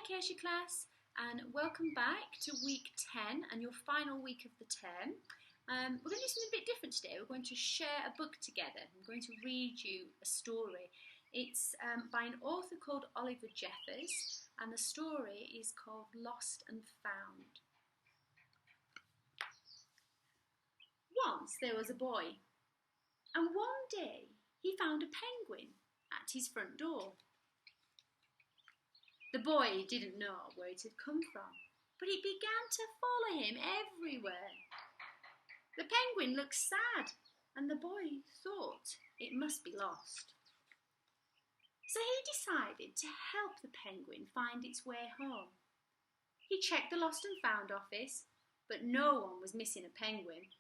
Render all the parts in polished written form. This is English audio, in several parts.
Hi Acacia class, and welcome back to week 10 and your final week of the term. We're going to do something a bit different today. We're going to share a book together. I'm going to read you a story. It's by an author called Oliver Jeffers, and the story is called Lost and Found. Once there was a boy, and one day he found a penguin at his front door. The boy didn't know where it had come from, but it began to follow him everywhere. The penguin looked sad, and the boy thought it must be lost. So he decided to help the penguin find its way home. He checked the Lost and Found office, but no one was missing a penguin.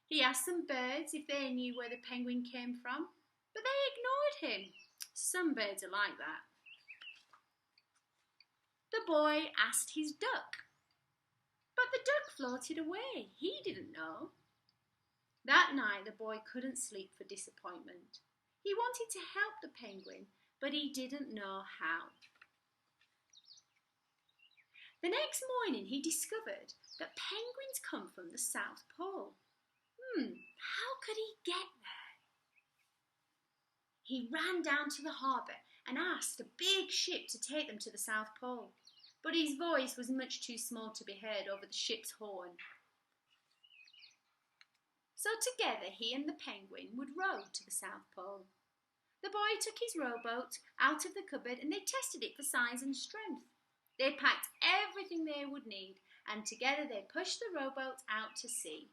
He asked some birds if they knew where the penguin came from, but they ignored him. Some birds are like that. The boy asked his duck, but the duck floated away. He didn't know. That night the boy couldn't sleep for disappointment. He wanted to help the penguin, but he didn't know how. The next morning he discovered that penguins come from the South Pole. How could he get there? He ran down to the harbour and asked a big ship to take them to the South Pole, but his voice was much too small to be heard over the ship's horn. So together he and the penguin would row to the South Pole. The boy took his rowboat out of the cupboard and they tested it for size and strength. They packed everything they would need, and together they pushed the rowboat out to sea.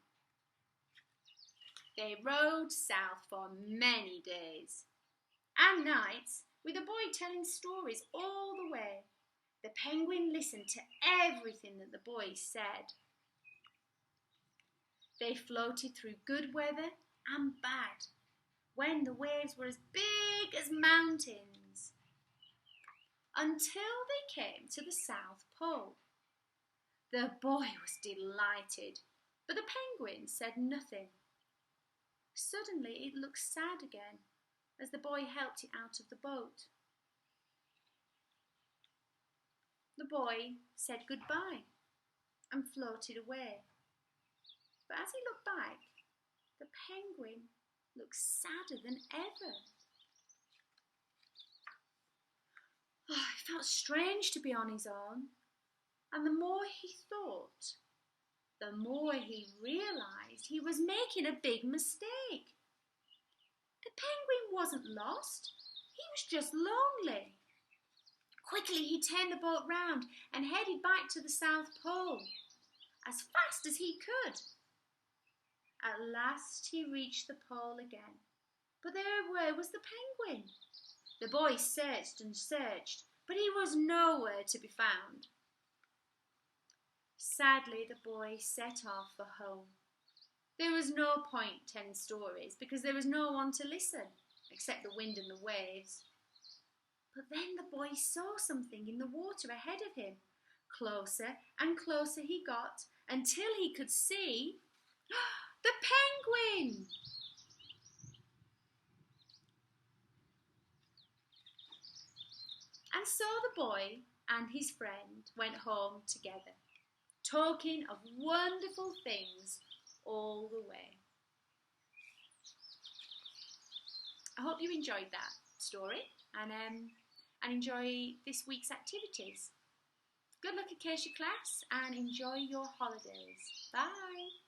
They rowed south for many days and nights, with the boy telling stories all the way. The penguin listened to everything that the boy said. They floated through good weather and bad, when the waves were as big as mountains, until they came to the South Pole. The boy was delighted, but the penguin said nothing. Suddenly it looked sad again as the boy helped it out of the boat. The boy said goodbye and floated away. But as he looked back, the penguin looked sadder than ever. It felt strange to be on his own, and the more he thought, the more he realised he was making a big mistake. The penguin wasn't lost, he was just lonely. Quickly he turned the boat round and headed back to the South Pole as fast as he could. At last he reached the pole again, but where was the penguin? The boy searched and searched, but he was nowhere to be found. Sadly, the boy set off for home. There was no point telling stories because there was no one to listen except the wind and the waves. But then the boy saw something in the water ahead of him. Closer and closer he got until he could see the penguin. And so the boy and his friend went home together, talking of wonderful things all the way. I hope you enjoyed that story and enjoy this week's activities. Good luck, Acacia class, and enjoy your holidays. Bye.